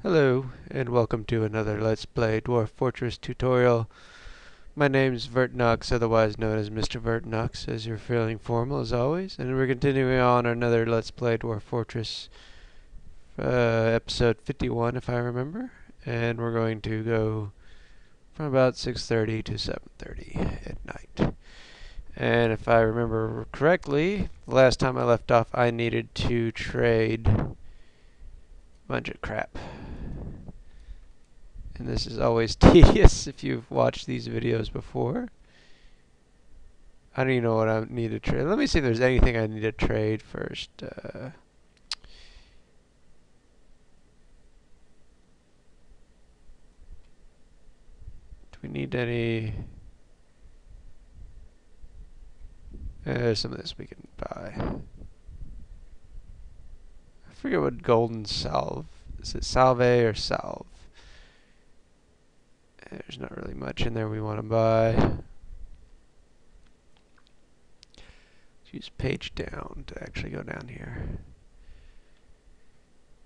Hello, and welcome to another Let's Play Dwarf Fortress tutorial. My name's Vertnox, otherwise known as Mr. Vertnox, as you're feeling formal as always. And we're continuing on another Let's Play Dwarf Fortress, episode 51 if I remember. And we're going to go from about 6:30 to 7:30 at night. And if I remember correctly, the last time I left off I needed to trade a bunch of crap. And this is always tedious if you've watched these videos before. I don't even know what I need to trade. Let me see if there's anything I need to trade first. Do we need any? Some of this we can buy. I forget what golden salve. Is it salve or salve? There's not really much in there we want to buy. Let's use page down to actually go down here.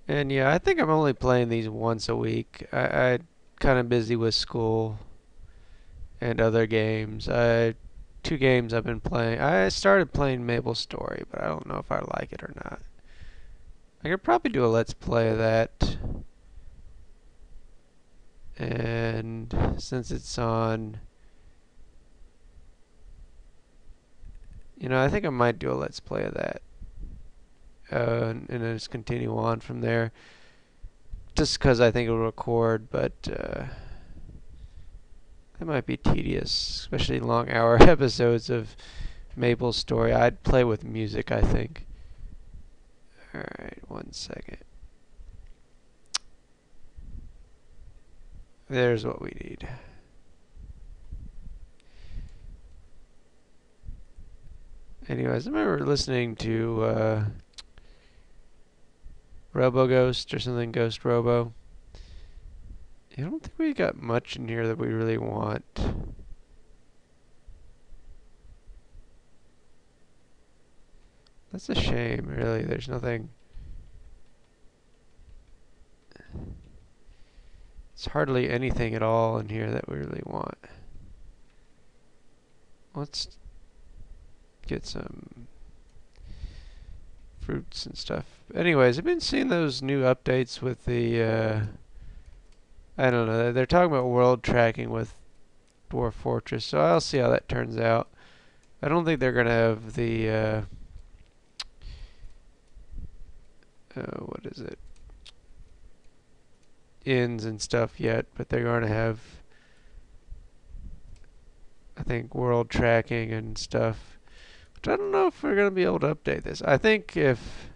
And yeah, I think I'm only playing these once a week. I'm kind of busy with school and other games. Two games I've been playing. I started playing Mabel's Story, but I don't know if I like it or not. I could probably do a Let's Play of that. And since it's on, I think I might do a Let's Play of that. And then just continue on from there. Just because I think it'll record, but that might be tedious, especially long hour episodes of Mabel's Story. I'd play with music, I think. Alright, 1 second. There's what we need. Anyways, I remember listening to Robo Ghost or something, Ghost Robo. I don't think we got much in here that we really want. That's a shame, really. There's nothing. It's hardly anything at all in here that we really want. Let's get some fruits and stuff. Anyways, I've been seeing those new updates with the, I don't know, they're talking about world tracking with Dwarf Fortress, so I'll see how that turns out. I don't think they're going to have the, what is it? Inns and stuff yet, but they're going to have, I think, world tracking and stuff. Which I don't know if we're going to be able to update this. I think if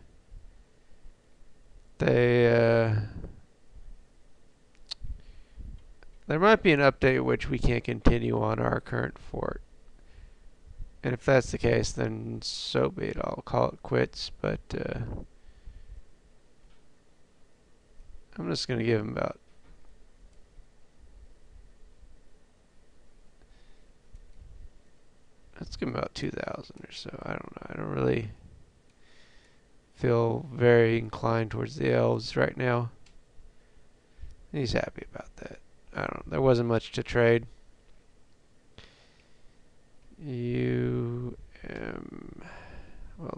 they, there might be an update which we can't continue on our current fort. And if that's the case, then so be it. I'll call it quits, but I'm just going to give him about let's give him about 2,000 or so. I don't know. I don't really feel very inclined towards the elves right now. He's happy about that. I don't know. There wasn't much to trade. Well,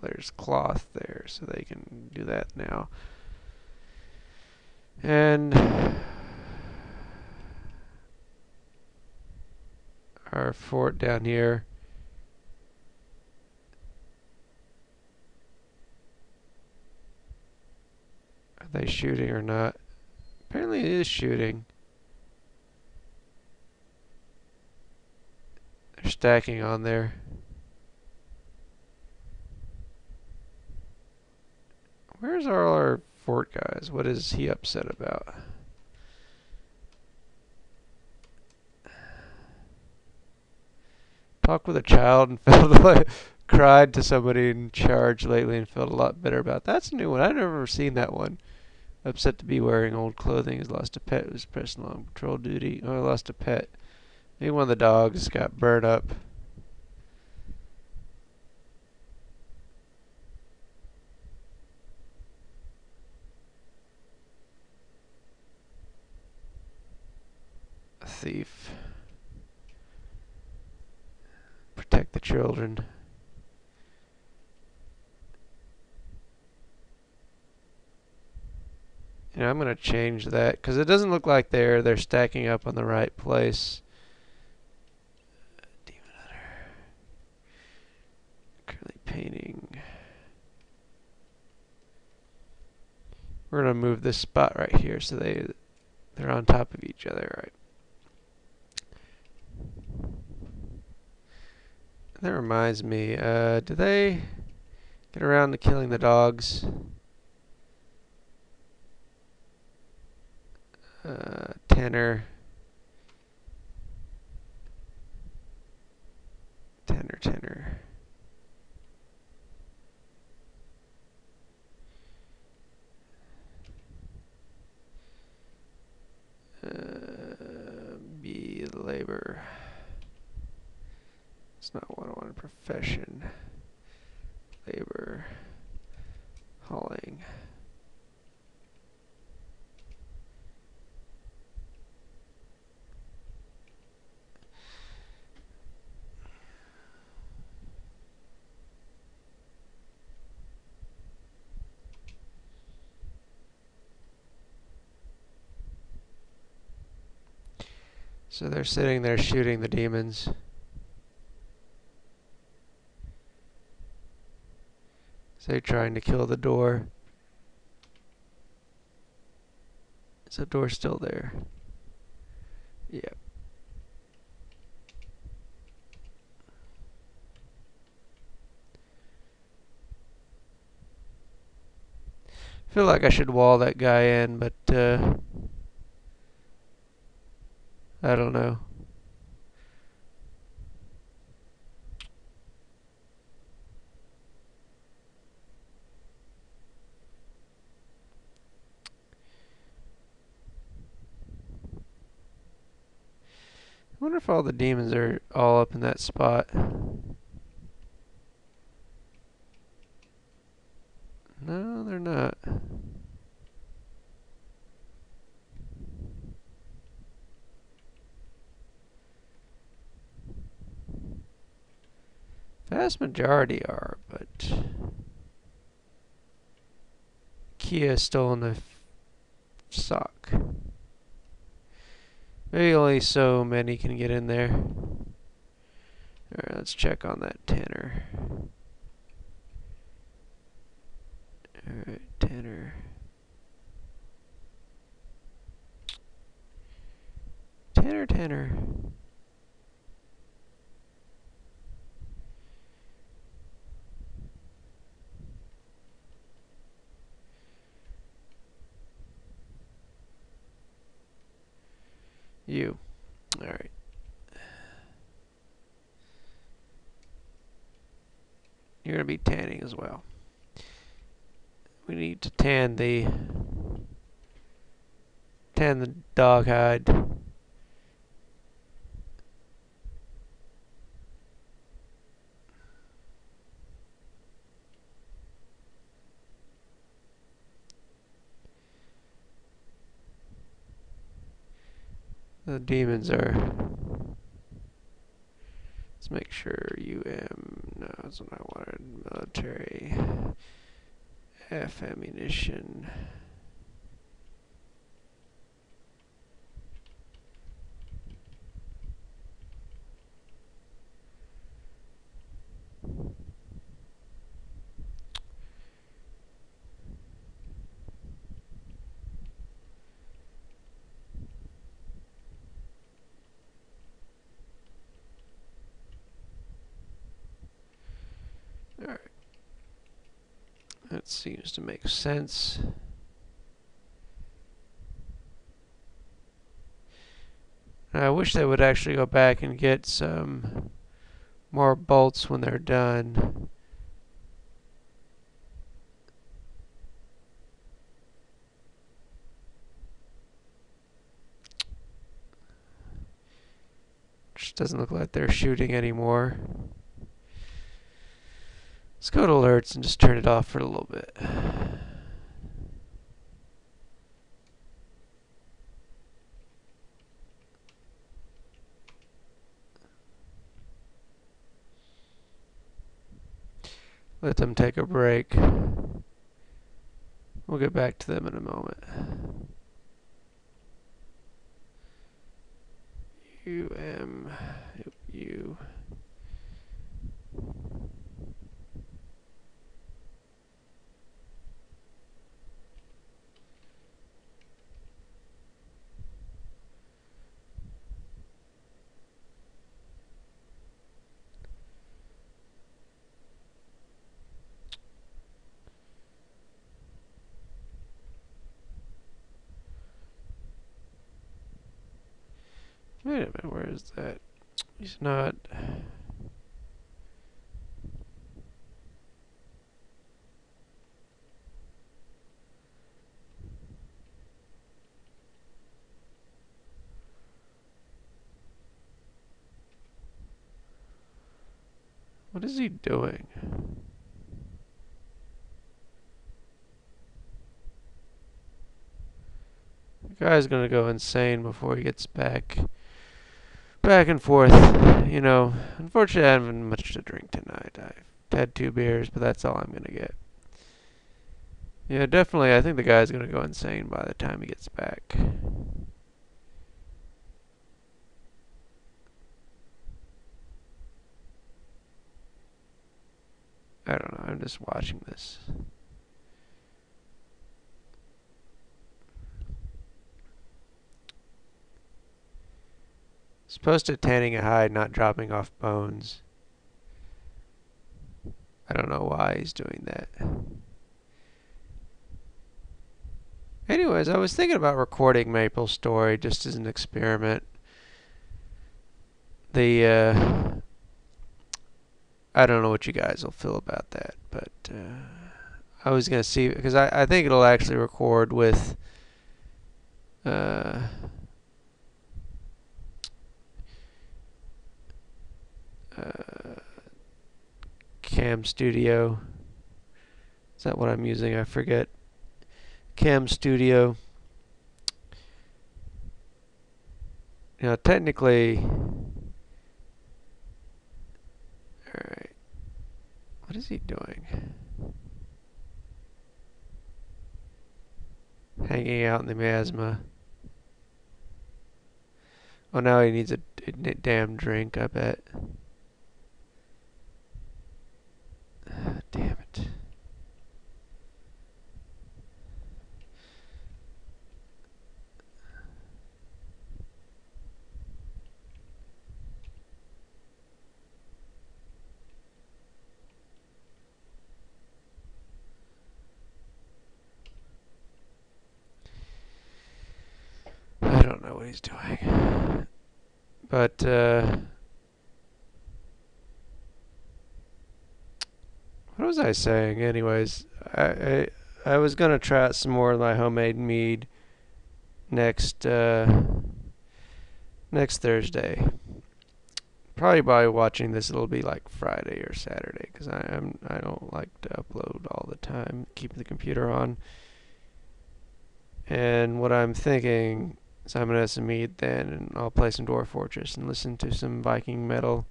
there's cloth there, so they can do that now. And our fort down here. Are they shooting or not? Apparently it is shooting. They're stacking on there. Where's our fort guys? What is he upset about? Talked with a child and felt like cried to somebody in charge lately and felt a lot better about it. That's a new one. I've never seen that one. Upset to be wearing old clothing. Has lost a pet. Was pressing on patrol duty. Oh, I lost a pet. Maybe one of the dogs got burnt up. thief. Protect the children. You know, I'm going to change that because it doesn't look like they're stacking up on the right place. Demon Hunter. Currently painting. We're going to move this spot right here so they're on top of each other, right? That reminds me, do they get around to killing the dogs? Tanner. Be labor. It's not what I want. Profession. Labor. Hauling. So they're sitting there shooting the demons. So they're trying to kill the door. Is the door still there? Yep. I feel like I should wall that guy in, but I don't know. I wonder if all the demons are all up in that spot. No, they're not. Vast majority are, but Kia is still in the sock. Maybe only so many can get in there. Alright, let's check on that Tanner. Alright, Tanner. Tanner. You. Alright. You're going to be tanning as well. We need to tan the dog hide. The demons are. Let's make sure no, that's what I wanted. Military. F ammunition. Alright. That seems to make sense. I wish they would actually go back and get some more bolts when they're done. Just doesn't look like they're shooting anymore. Let's go to alerts and just turn it off for a little bit. let them take a break. We'll get back to them in a moment. U. Wait a minute, where is that? He's not. What is he doing? The guy's gonna go insane before he gets back and forth. You know, unfortunately I haven't much to drink tonight. I've had 2 beers, but that's all I'm gonna get. Yeah, definitely, I think the guy's gonna go insane by the time he gets back. I don't know, I'm just watching this. Supposed to tanning a hide, not dropping off bones. I don't know why he's doing that. Anyways, I was thinking about recording Maple Story just as an experiment. I don't know what you guys will feel about that, but I was gonna see, because I think it'll actually record with uh, Cam Studio. Is that what I'm using? I forget. Cam Studio. You know, technically. Alright. What is he doing? Hanging out in the miasma. Oh, now he needs a damn drink, I bet. Damn it. I don't know what he's doing. But, what was I saying? Anyways, I was gonna try out some more of my homemade mead next Thursday. Probably by watching this, it'll be like Friday or Saturday, because I don't like to upload all the time. Keep the computer on. And what I'm thinking is I'm gonna have some mead then, and I'll play some Dwarf Fortress and listen to some Viking metal.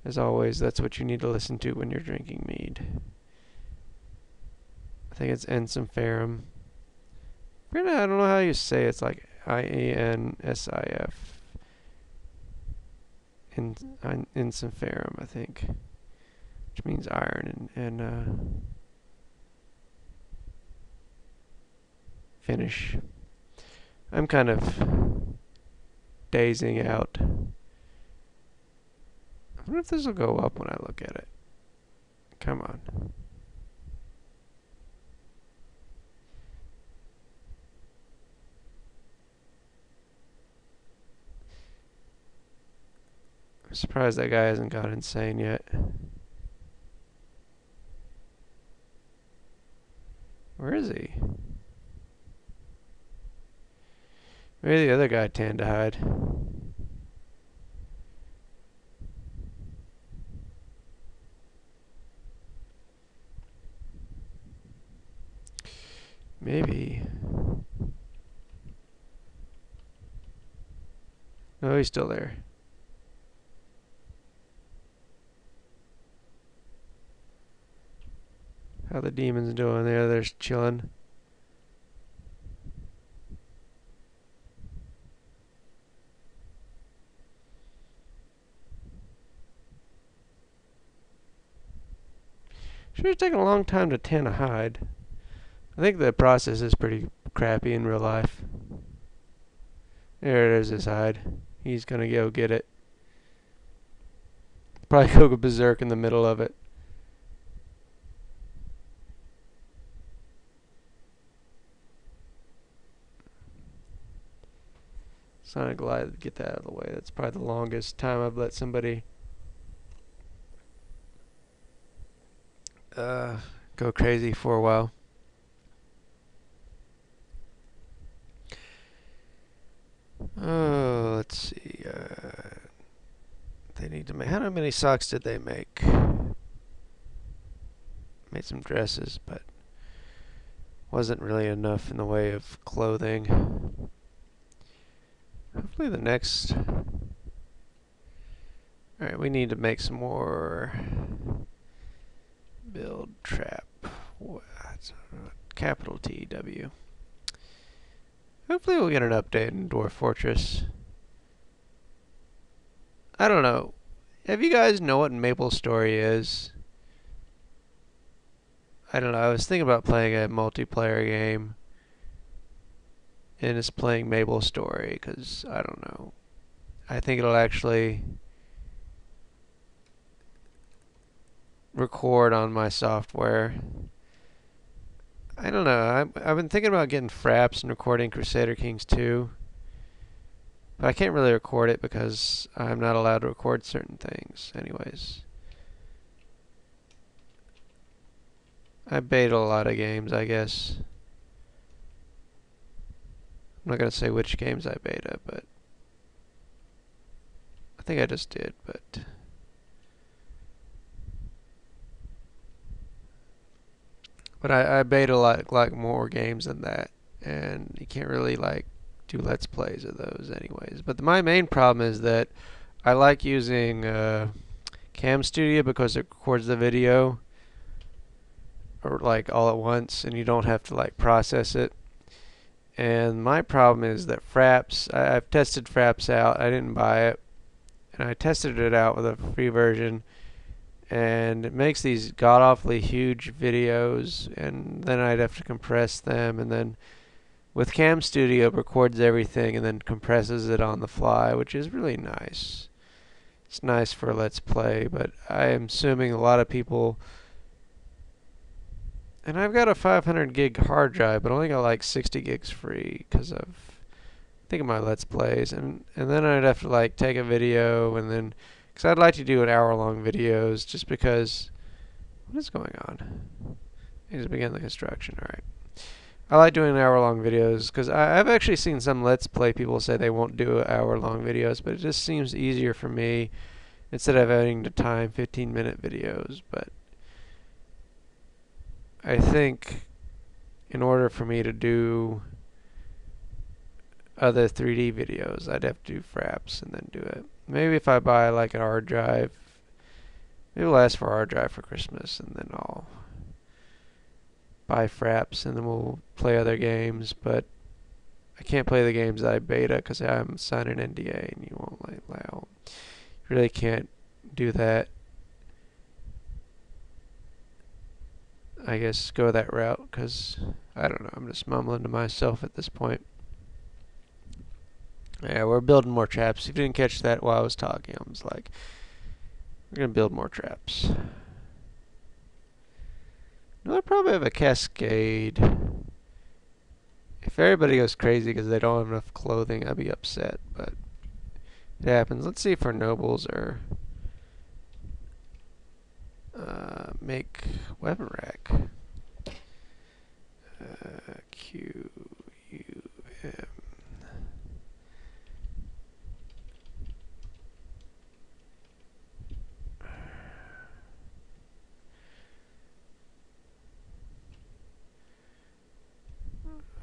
As always, that's what you need to listen to when you're drinking mead. I think it's Ensiferum. I don't know how you say it. It's like Iensif. Ensiferum, I think. Which means iron and Finnish. I'm kind of dazing out. I wonder if this will go up when I look at it. Come on. I'm surprised that guy hasn't gone insane yet. Where is he? Maybe the other guy tanned to hide. Maybe. No, he's still there. How the demons doing there? They're chilling. Should have taken a long time to tan a hide. I think the process is pretty crappy in real life. There it is, his hide. He's gonna go get it. Probably go berserk in the middle of it. Sonic Glide, get that out of the way. That's probably the longest time I've let somebody go crazy for a while. Oh, let's see. They need to make. How many socks did they make? Made some dresses, but wasn't really enough in the way of clothing. Hopefully the next. Alright, we need to make some more. Build trap. What? Capital TW. Hopefully we'll get an update in Dwarf Fortress. I don't know. Have you guys know what MapleStory is? I don't know. I was thinking about playing a multiplayer game. And it's playing MapleStory because, I don't know. I think it'll actually record on my software. I don't know. I've been thinking about getting Fraps and recording Crusader Kings 2. But I can't really record it because I'm not allowed to record certain things. Anyways. I beta a lot of games, I guess. I'm not going to say which games I beta, but I think I just did, but I beta like more games than that, and you can't really like do let's plays of those anyways. But my main problem is that I like using Cam Studio because it records the video or like all at once, and you don't have to like process it. And my problem is that Fraps, I've tested Fraps out. I didn't buy it, and I tested it out with a free version, and it makes these god-awfully huge videos, and then I'd have to compress them, and then with Cam Studio it records everything and then compresses it on the fly, which is really nice. It's nice for a Let's Play, but I am assuming a lot of people. And I've got a 500 gig hard drive, but only got like 60 gigs free because of think of my Let's Plays, and then I'd have to like take a video, and then because I'd like to do an hour-long videos, just because. What is going on? I need to begin the construction. All right. I like doing hour-long videos because I've actually seen some Let's Play people say they won't do hour-long videos, but it just seems easier for me instead of having to time 15-minute videos. But I think in order for me to do other 3D videos, I'd have to do Fraps and then do it. Maybe if I buy like an hard drive, maybe it'll ask for a hard drive for Christmas, and then I'll buy Fraps, and then we'll play other games. But I can't play the games that I beta because I'm signed an NDA, and you won't allow. You really can't do that. I guess go that route because I don't know. I'm just mumbling to myself at this point. Yeah, we're building more traps. If you didn't catch that while I was talking, I was like, we're going to build more traps. No, I probably have a cascade. If everybody goes crazy because they don't have enough clothing, I'd be upset, but it happens. Let's see if our nobles are make weapon rack. Q U M.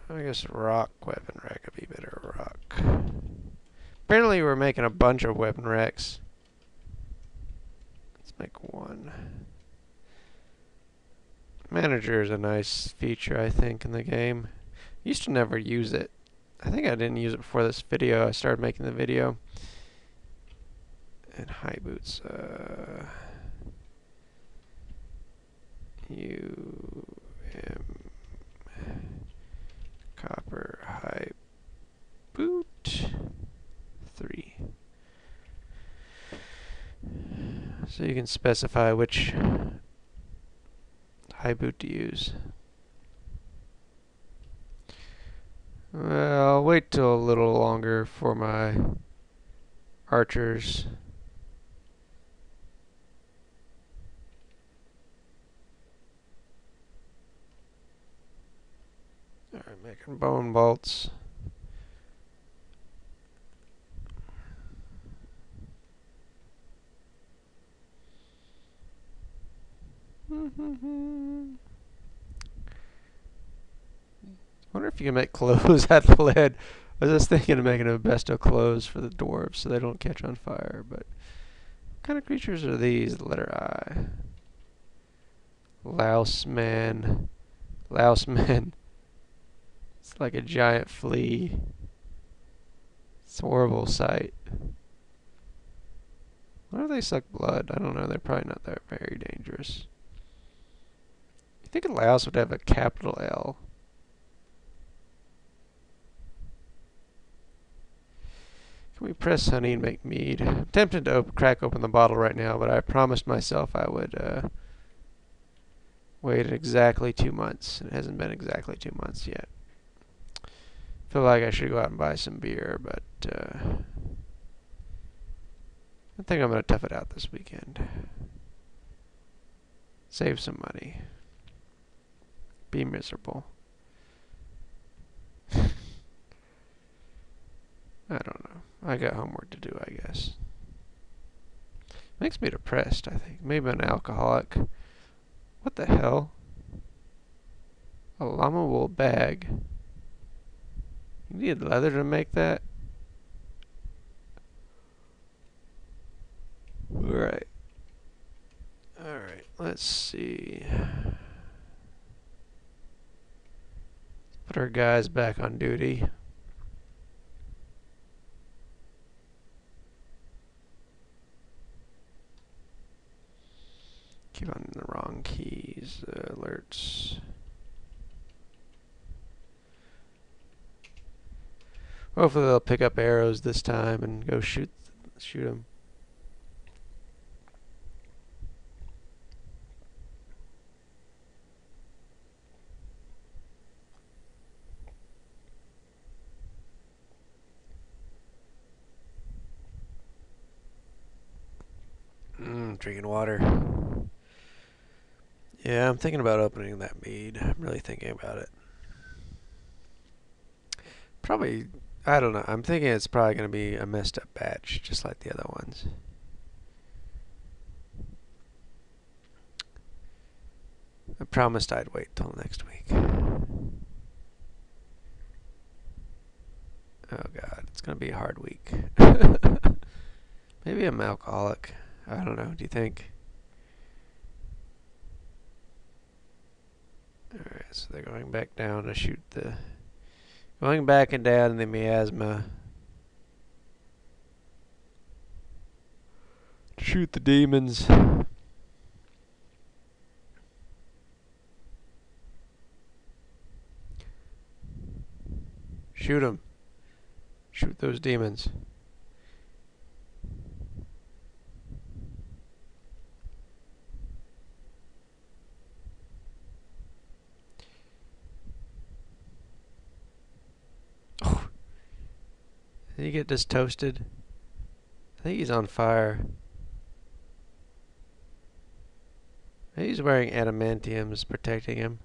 I guess rock weapon rack would be better. Rock. Apparently we're making a bunch of weapon racks. Let's make one. Manager is a nice feature, I think, in the game. Used to never use it. I think I didn't use it before this video. I started making the video. And high boots. Copper high boot 3. So you can specify which high boot to use. Well, I'll wait till a little longer for my archers. Alright, making bone bolts. I wonder if you can make clothes out of lead. I was just thinking of making a best of clothes for the dwarves so they don't catch on fire, but what kind of creatures are these? The letter I. Louse man. Louse man. It's like a giant flea. It's a horrible sight. Why do they suck blood? I don't know. They're probably not that very dangerous. You think a louse would have a capital L? Can we press honey and make mead? I'm tempted to crack open the bottle right now, but I promised myself I would wait exactly 2 months. It hasn't been exactly 2 months yet. I feel like I should go out and buy some beer, but I think I'm going to tough it out this weekend. Save some money. Be miserable. I don't know. I got homework to do, I guess. Makes me depressed, I think. Maybe an alcoholic. What the hell? A llama wool bag. You need leather to make that? Alright. Alright, let's see. Put our guys back on duty. Keep on the wrong keys. Alerts. Hopefully they'll pick up arrows this time and go shoot them. Drinking water. Yeah, I'm thinking about opening that mead. I'm really thinking about it. Probably, I don't know. I'm thinking it's probably going to be a messed up batch, just like the other ones. I promised I'd wait till next week. Oh God, it's going to be a hard week. Maybe I'm alcoholic. I don't know. Do you think? Alright, so they're going back down to shoot the... Going back and down in the miasma. To shoot the demons. Shoot them. Shoot those demons. Oh. Did he get just toasted? I think he's on fire. Maybe he's wearing adamantiums protecting him.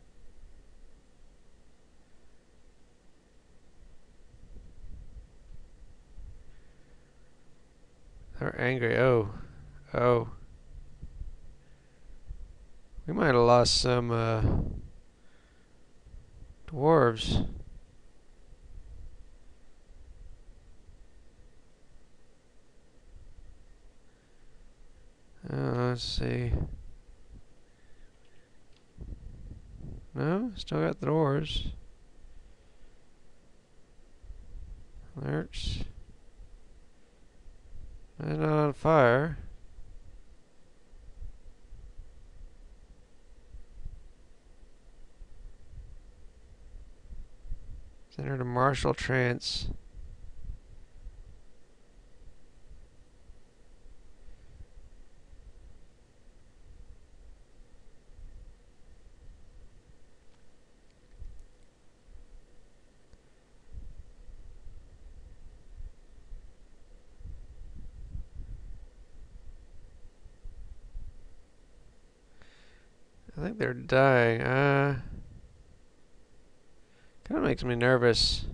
They're angry. Oh. Oh. We might have lost some dwarves. Let's see. No, still got the doors. Alerts. It's not on fire. It's entered a martial trance. I think they're dying. Kind of makes me nervous.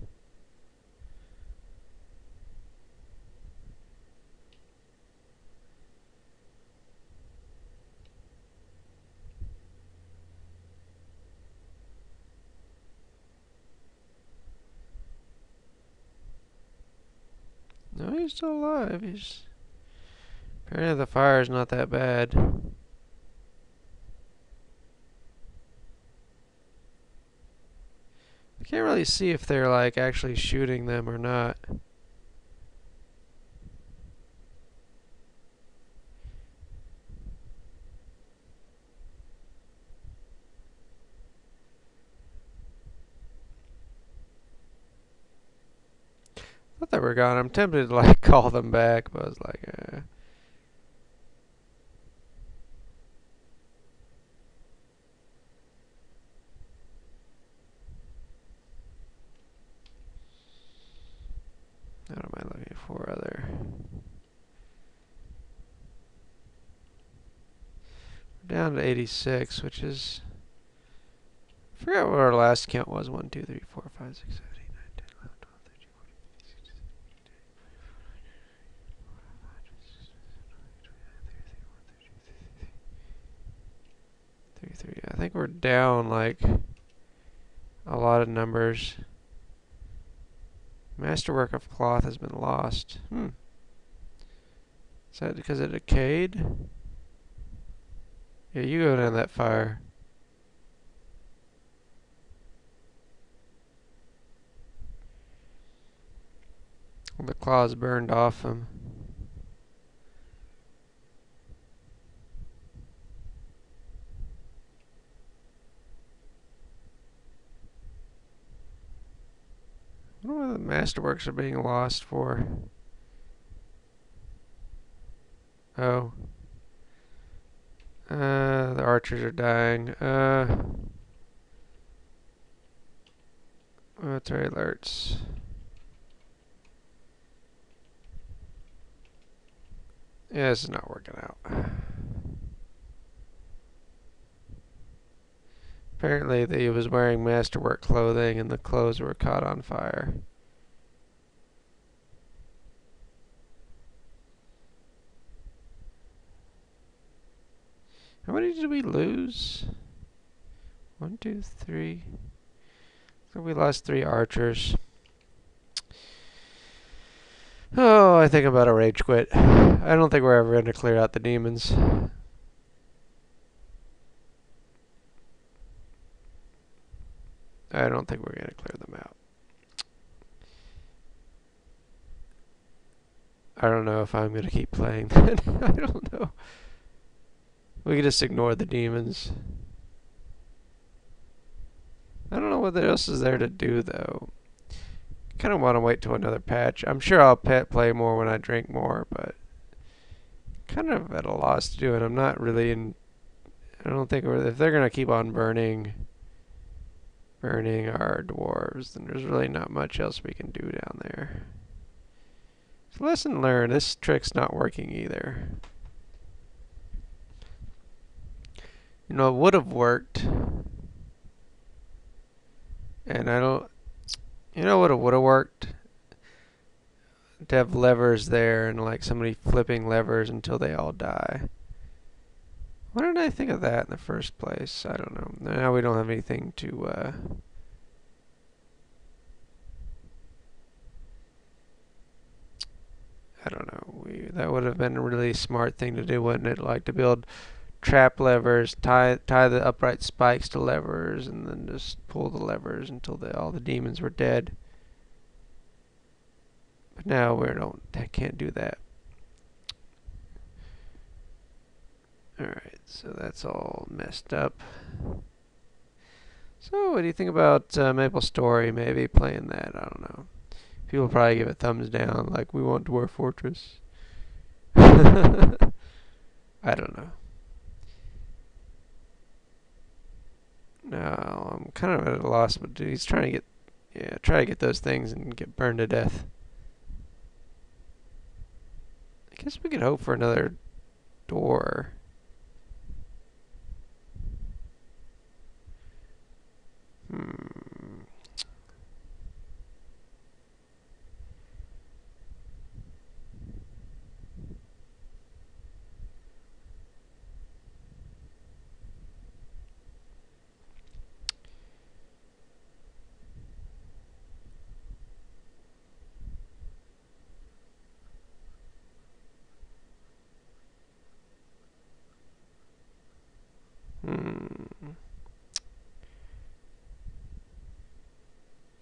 No, he's still alive. He's apparently the fire's not that bad. I can't really see if they're like actually shooting them or not. I thought they were gone. I'm tempted to like call them back, but I was like, what am I looking for? Other. We're down to 86, which is. I forgot what our last count was. 1, 2, 3, 4, 5, 6, 7, 8, 9, 10, 11, 12, 13, 14, 15, 16, 17, 33. I think we're down like a lot of numbers. Masterwork of cloth has been lost. Is that because it decayed? Yeah, you go down that fire. The claws burned off him. I wonder what the masterworks are being lost for. Oh. The archers are dying. Military alerts. Yeah, this is not working out. Apparently he was wearing masterwork clothing and the clothes were caught on fire. How many did we lose? 1, 2, 3. So we lost 3 archers. Oh, I think I'm about to rage quit. I don't think we're ever going to clear out the demons. I don't think we're going to clear them out. I don't know if I'm going to keep playing that. I don't know. We can just ignore the demons. I don't know what else is there to do, though. Kind of want to wait till another patch. I'm sure I'll play more when I drink more, but kind of at a loss to do it. I'm not really in. I don't think if they're gonna keep on burning our dwarves, then there's really not much else we can do down there. So lesson learned. This trick's not working either. You know, it would have worked, and I don't. You know what? It would have worked to have levers there and like somebody flipping levers until they all die. Why didn't I think of that in the first place? I don't know. Now we don't have anything to. I don't know. That would have been a really smart thing to do, wouldn't it? Like to build trap levers, tie the upright spikes to levers, and then just pull the levers until all the demons were dead. But now I can't do that. Alright, so that's all messed up. So what do you think about Maple Story, maybe playing that? I don't know. People probably give it thumbs down, like, we want Dwarf Fortress. I don't know. No, I'm kind of at a loss, but dude, he's trying to try to get those things and get burned to death. I guess we could hope for another door. Hmm.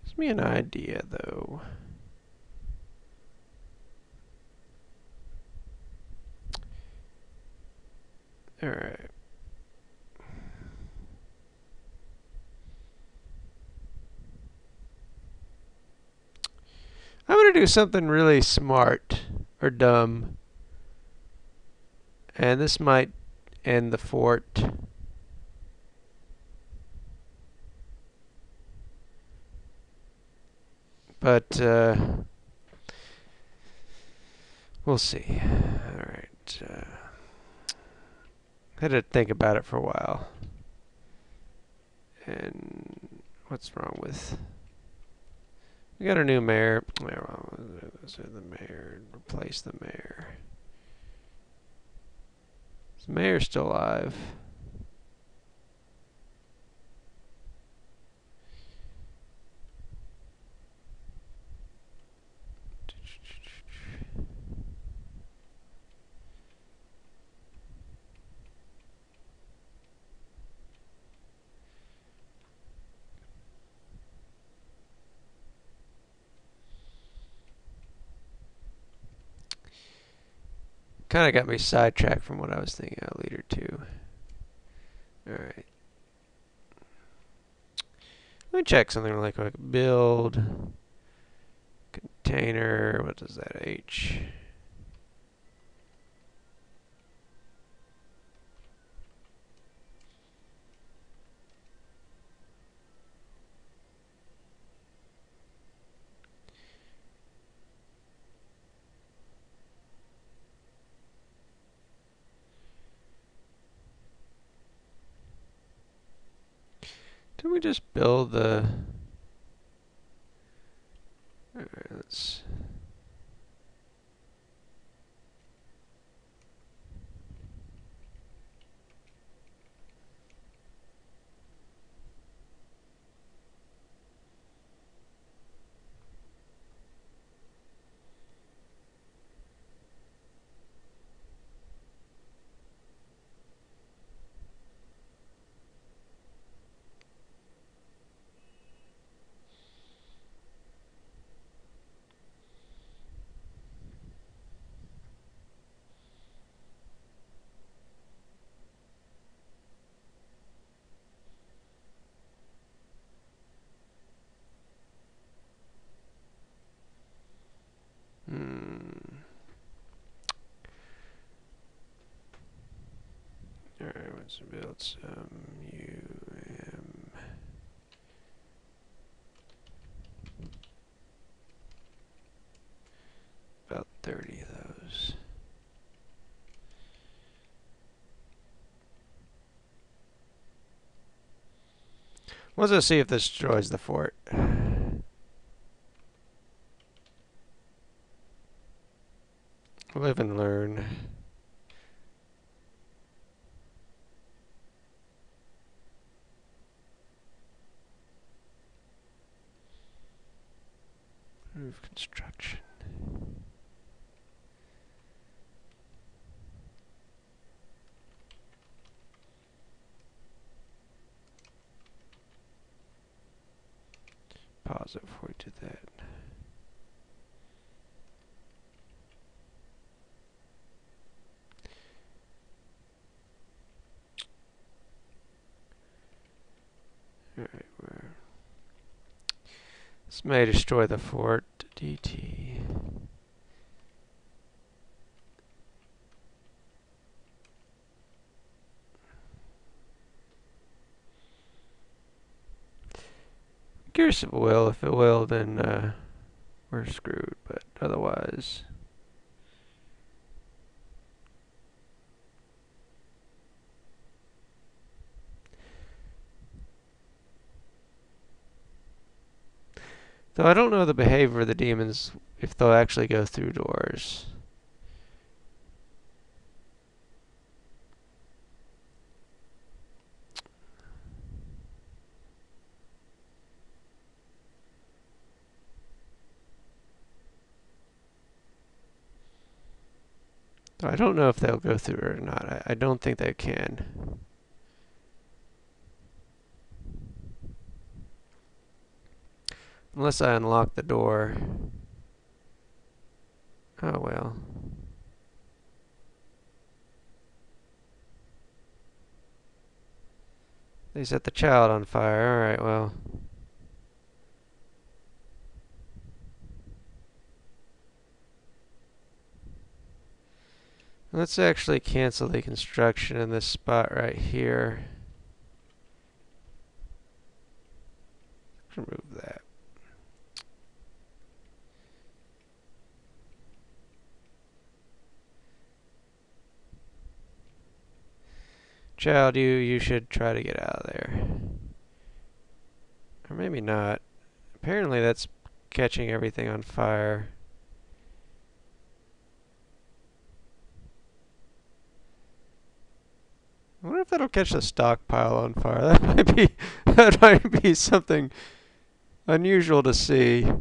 Gives me an idea, though. Alright. I'm going to do something really smart or dumb. And this might end the fort. But, we'll see. Alright. I had to think about it for a while. And what's wrong with... We got a new mayor. The mayor. Replace the mayor. Is the mayor still alive? Kind of got me sidetracked from what I was thinking of Leader 2. Alright. Let me check something really quick. Build. Container. What does that H? Didn't we just build the... Alright, let's... Alright, let's build some about 30 of those. Let's see if this destroys the fort. Live and learn. Roof construction. pause it before we do that. Alright, this may destroy the fort. DT. Curious if it will. If it will, then we're screwed. But otherwise, though I don't know the behavior of the demons if they'll actually go through doors. I don't know if they'll go through it or not. I don't think they can. Unless I unlock the door. Oh well. They set the child on fire. Alright, well. Let's actually cancel the construction in this spot right here. Remove that. Child, you should try to get out of there. Or maybe not. Apparently that's catching everything on fire. I wonder if that'll catch the stockpile on fire. That might be something unusual to see.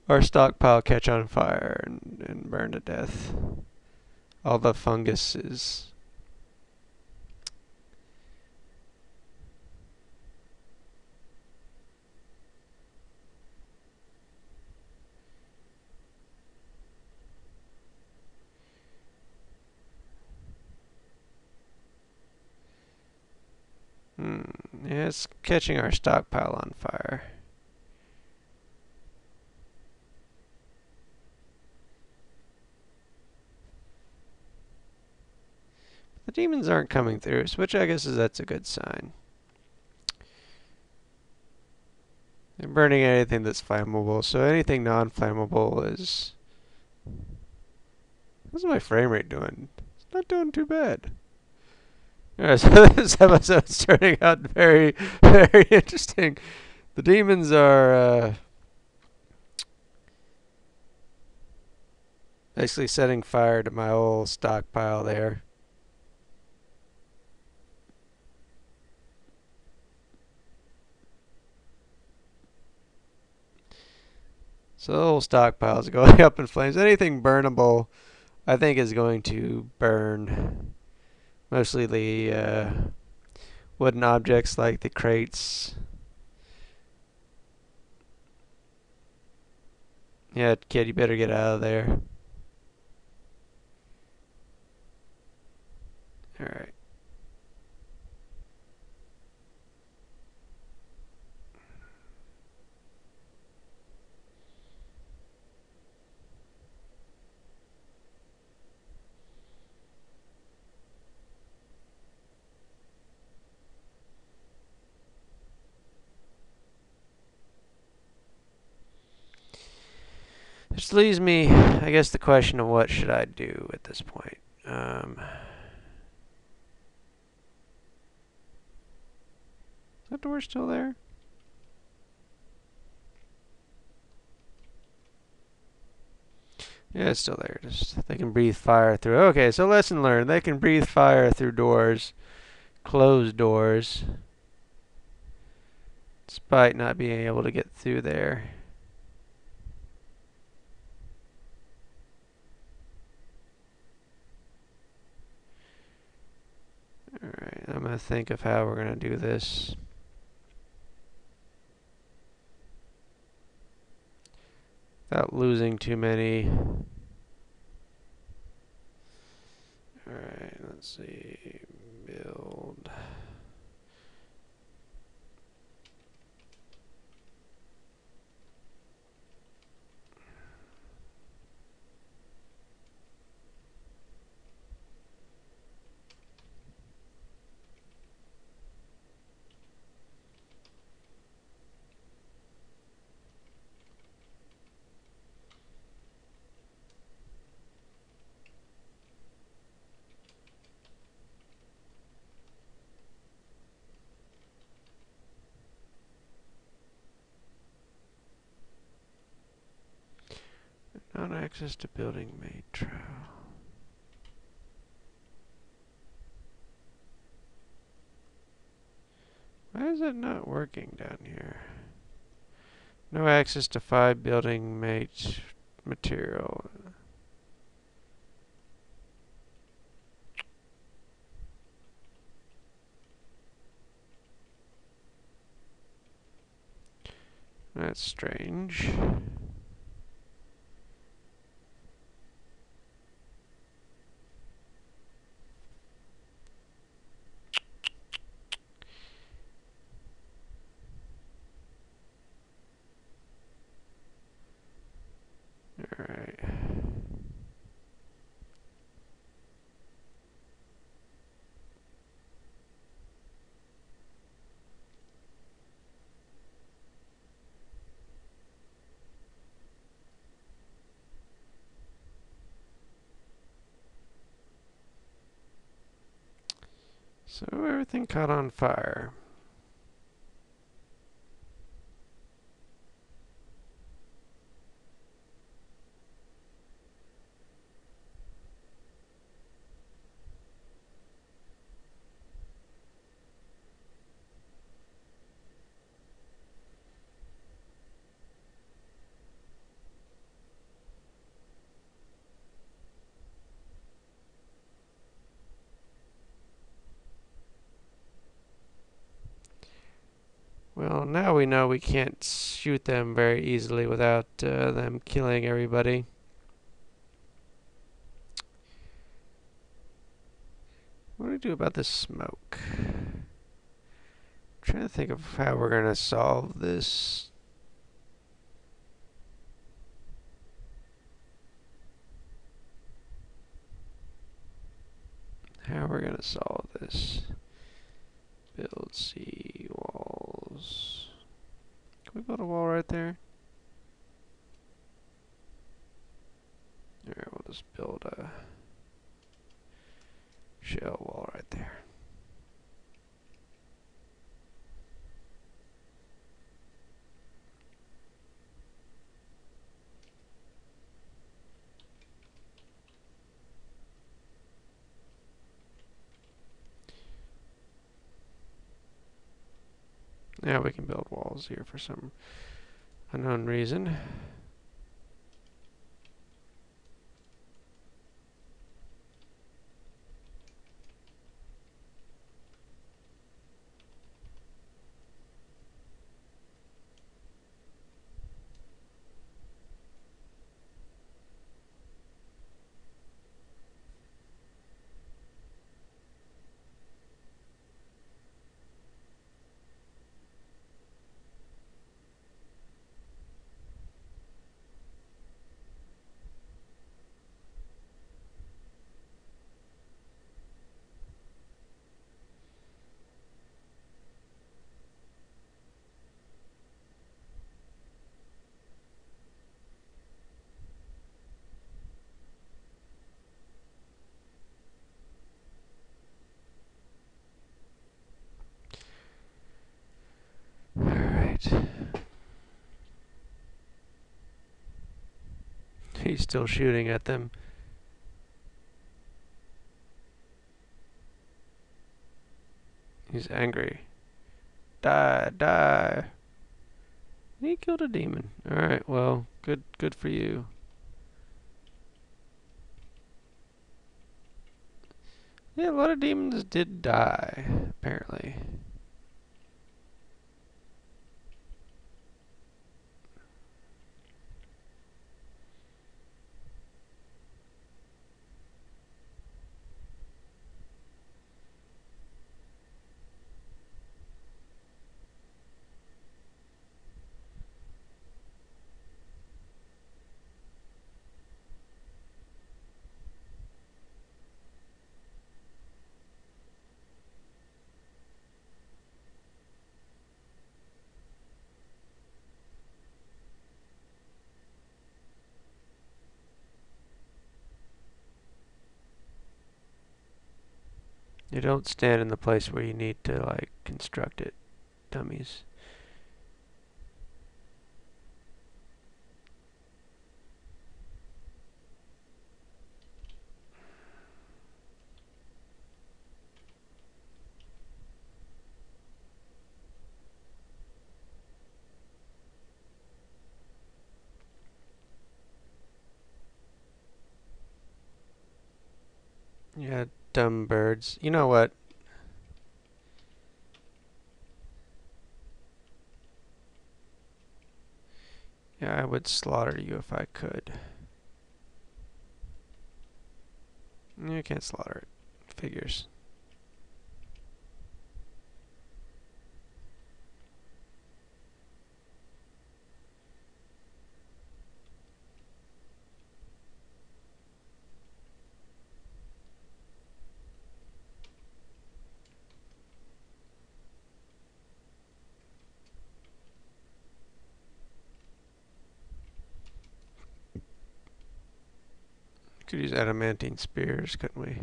Our stockpile catch on fire and burn to death. All the funguses. Yeah, it's catching our stockpile on fire. The demons aren't coming through, which I guess that's a good sign. They're burning anything that's flammable, so anything non-flammable is... How's my frame rate doing? It's not doing too bad. Alright, so this episode's turning out very, very interesting. The demons are basically setting fire to my old stockpile there. So the whole stockpile is going up in flames. Anything burnable, I think, is going to burn. Mostly the wooden objects like the crates. Yeah, kid, you better get out of there. Alright. Which leaves me, I guess, the question of what should I do at this point. Is that door still there? Yeah, it's still there. Just they can breathe fire through. Okay, so lesson learned. They can breathe fire through doors, closed doors, despite not being able to get through there. Alright, I'm going to think of how we're going to do this. without losing too many. Alright, let's see. Build. Not access to building metro. Why is it not working down here? No access to 5 building material. That's strange. Alright. So everything caught on fire. Well, now we know we can't shoot them very easily without them killing everybody. What do we do about this smoke? I'm trying to think of how we're going to solve this. How we're going to solve this. Build sea walls. Can we build a wall right there? Alright, we'll just build a shell wall right there. Now we can build walls here for some unknown reason. Alright. He's still shooting at them. He's angry. Die, die. He killed a demon. Alright, well, good for you. Yeah, a lot of demons did die, apparently. You don't stand in the place where you need to, like, construct it, dummies. Yeah, dumb birds. You know what? Yeah, I would slaughter you if I could. You can't slaughter it. Figures. Could use adamantine spears, couldn't we?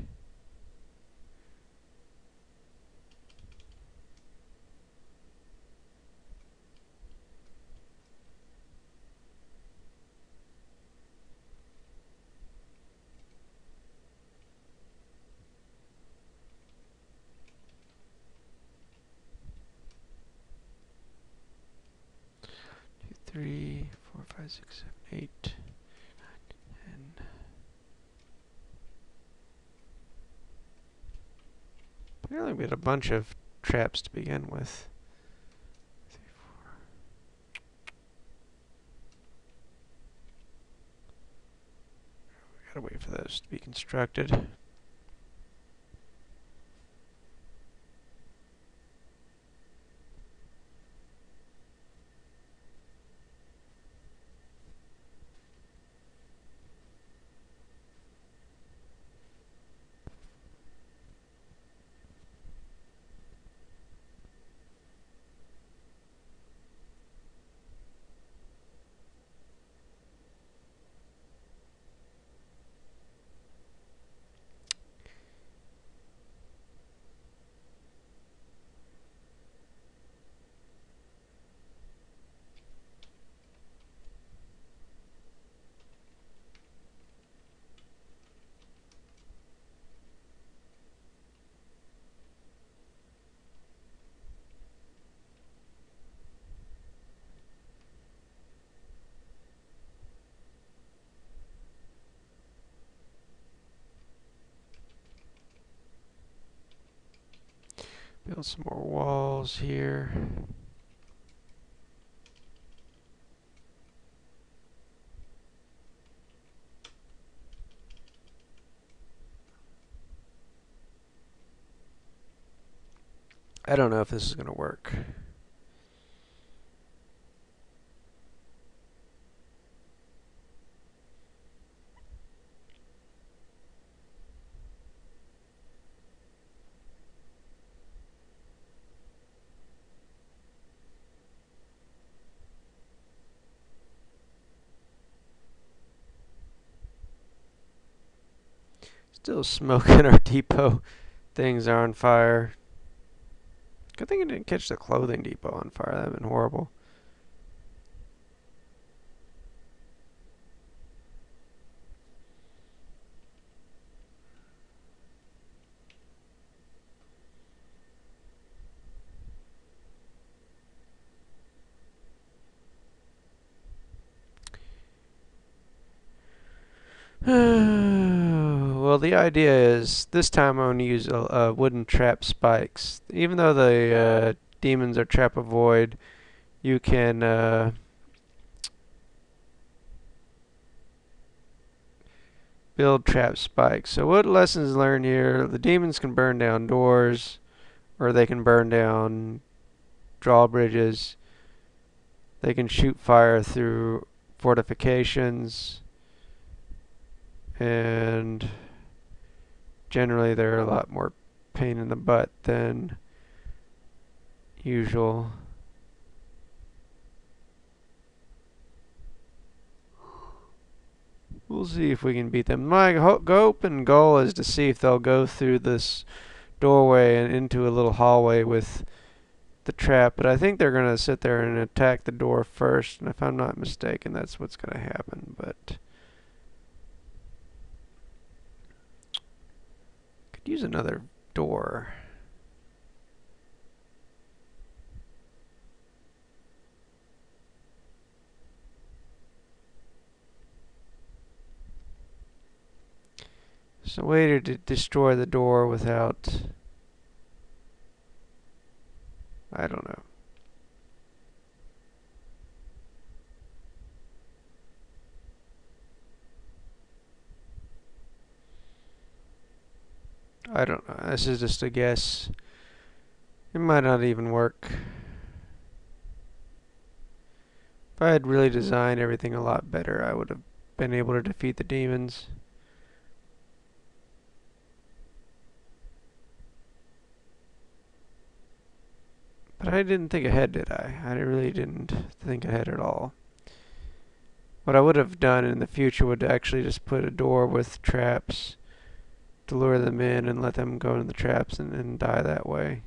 Two, three, four, five, six, seven, 8, 10. Apparently we had a bunch of traps to begin with. 3, 4. Gotta wait for those to be constructed. Build some more walls here. I don't know if this is going to work. Still smoke in our depot. Things are on fire. Good thing it didn't catch the clothing depot on fire. That would have been horrible. Well, the idea is this time I'm going to use wooden trap spikes. Even though the demons are trap avoid, you can build trap spikes. So what lessons learned here? The demons can burn down doors, or they can burn down drawbridges. They can shoot fire through fortifications, and generally they're a lot more pain in the butt than usual. We'll see if we can beat them. My hope and goal is to see if they'll go through this doorway and into a little hallway with the trap, but I think they're going to sit there and attack the door first, and if I'm not mistaken, that's what's going to happen, but could use another door. There's a way to destroy the door without, I don't know. I don't know. This is just a guess. It might not even work. If I had really designed everything a lot better, I would have been able to defeat the demons. But I didn't think ahead, did I? I really didn't think ahead at all. What I would have done in the future would actually just put a door with traps to lure them in and let them go into the traps and die that way.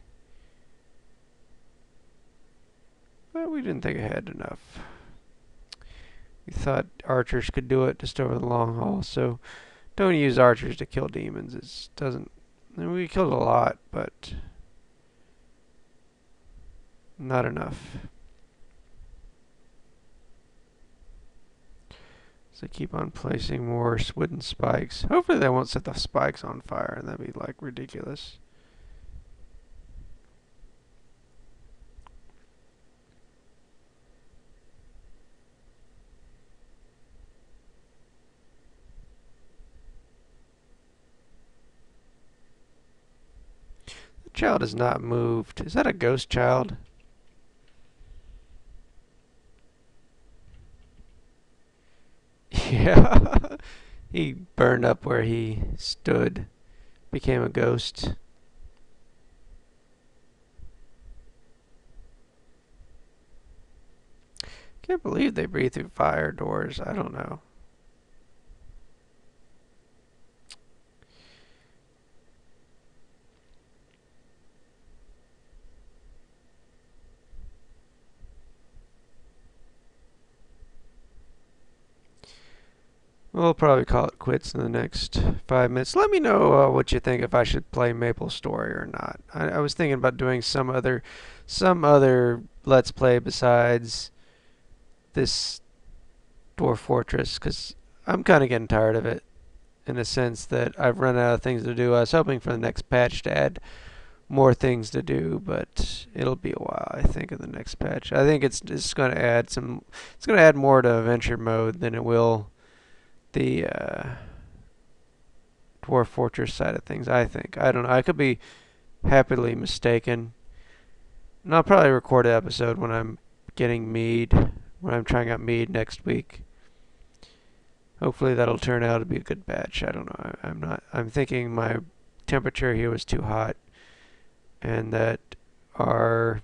But we didn't think ahead enough. We thought archers could do it just over the long haul, so don't use archers to kill demons. It doesn't. I mean, we killed a lot, but not enough. So keep on placing more wooden spikes. Hopefully they won't set the spikes on fire, and that'd be like ridiculous. The child is not moved. Is that a ghost child? Yeah. He burned up where he stood, became a ghost. Can't believe they breathe through fire doors. I don't know. We'll probably call it quits in the next 5 minutes. Let me know what you think, if I should play Maple Story or not. I was thinking about doing some other Let's Play besides this Dwarf Fortress, because I'm kind of getting tired of it in a sense that I've run out of things to do. I was hoping for the next patch to add more things to do, but it'll be a while, I think, in the next patch. I think it's going to add it's going to add more to adventure mode than it will the Dwarf Fortress side of things, I think. I don't know. I could be happily mistaken. And I'll probably record an episode when I'm getting mead, when I'm trying out mead next week. Hopefully that'll turn out to be a good batch. I don't know. I'm thinking my temperature here was too hot, and that our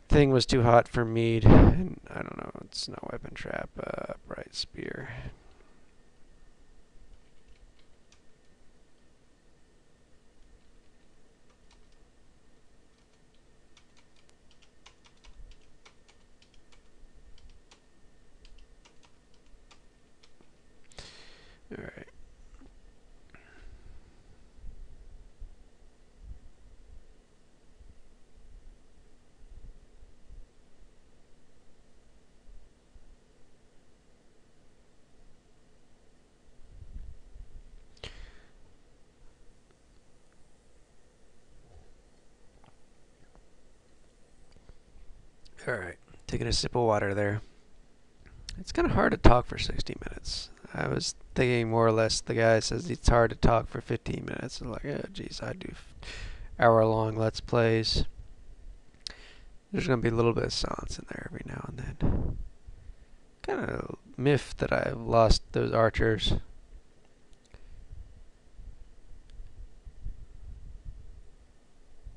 thing was too hot for mead. And I don't know. It's no weapon trap. Bright spear. All right. Alright, taking a sip of water there. It's kind of hard to talk for 60 minutes. I was thinking more or less, the guy says it's hard to talk for 15 minutes. I'm like, oh, geez, I do hour-long Let's Plays. There's going to be a little bit of silence in there every now and then. Kind of miffed that I lost those archers.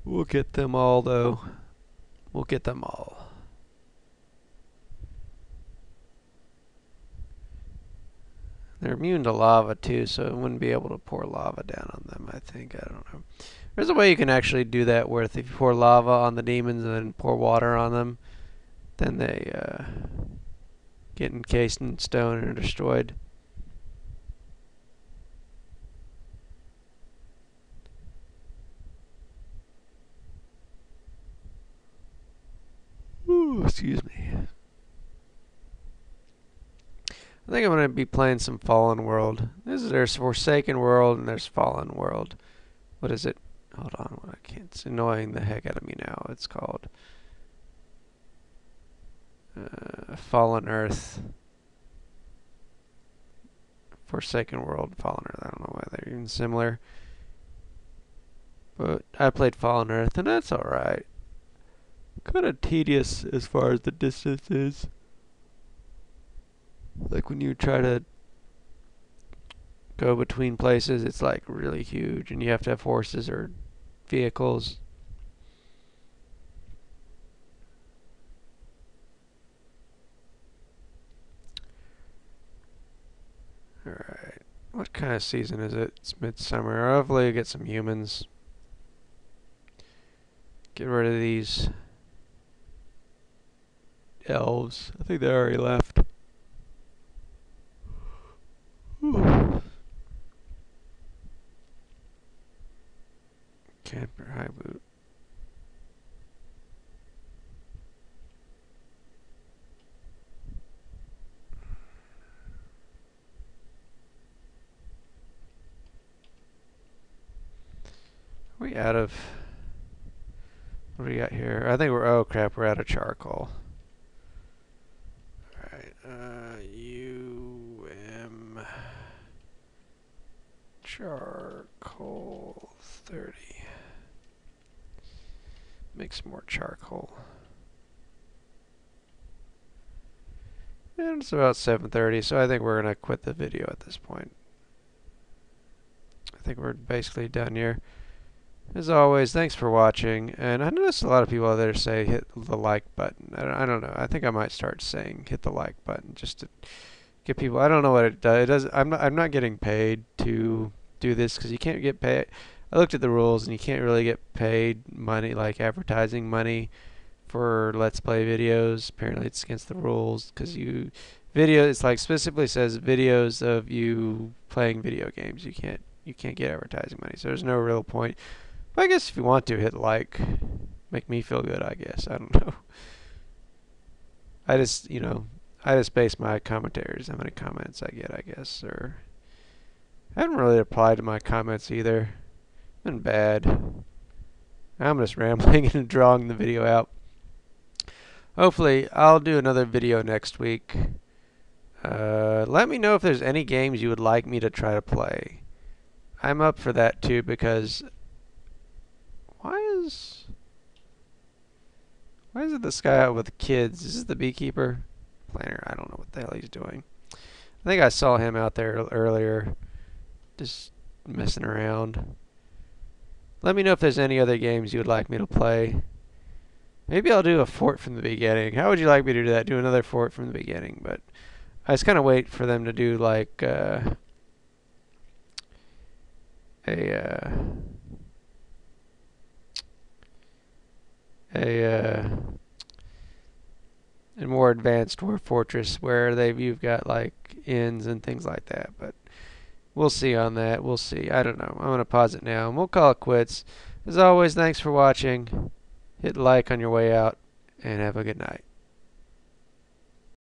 We'll get them all, though. We'll get them all. They're immune to lava too, so it wouldn't be able to pour lava down on them, I think. I don't know. There's a way you can actually do that where if you pour lava on the demons and then pour water on them, then they get encased in stone and are destroyed. Ooh, excuse me. I think I'm going to be playing some Fallen World. There's Forsaken World and there's Fallen World. What is it? Hold on, I can't. It's annoying the heck out of me now. It's called Fallen Earth. Forsaken World, Fallen Earth. I don't know why they're even similar. But I played Fallen Earth and that's alright. Kind of tedious as far as the distance is. Like when you try to go between places, it's like really huge and you have to have horses or vehicles. Alright. What kind of season is it? It's midsummer. Hopefully you get some humans. Get rid of these elves. I think they already left. Whew. Camper high boot. Are we out of... What do we got here? I think we're... Oh crap, we're out of charcoal. Alright, charcoal 30. Make some more charcoal. And it's about 7:30, so I think we're going to quit the video at this point. I think we're basically done here. As always, thanks for watching, and I noticed a lot of people out there say hit the like button. I don't know. I think I might start saying hit the like button just to get people. I don't know what it does. It does. I'm not getting paid to do this because you can't get paid. I looked at the rules, and you can't really get paid money like advertising money for Let's Play videos. Apparently, it's against the rules because it's like specifically says videos of you playing video games. You can't get advertising money, so there's no real point. But I guess if you want to hit like, make me feel good, I guess. I don't know. I just base my commentaries how many comments I get, I guess. Or I haven't really replied to my comments either. Been bad. I'm just rambling and drawing the video out. Hopefully, I'll do another video next week. Let me know if there's any games you would like me to try to play. I'm up for that too because why is it this guy out with kids? Is this the beekeeper? Planner, I don't know what the hell he's doing. I think I saw him out there earlier just messing around. Let me know if there's any other games you would like me to play. Maybe I'll do a fort from the beginning. How would you like me to do that? Do another fort from the beginning, but I just kind of wait for them to do like a more advanced Dwarf Fortress where you've got like inns and things like that, but we'll see on that. We'll see. I don't know. I'm gonna pause it now and we'll call it quits. As always, thanks for watching. Hit like on your way out and have a good night.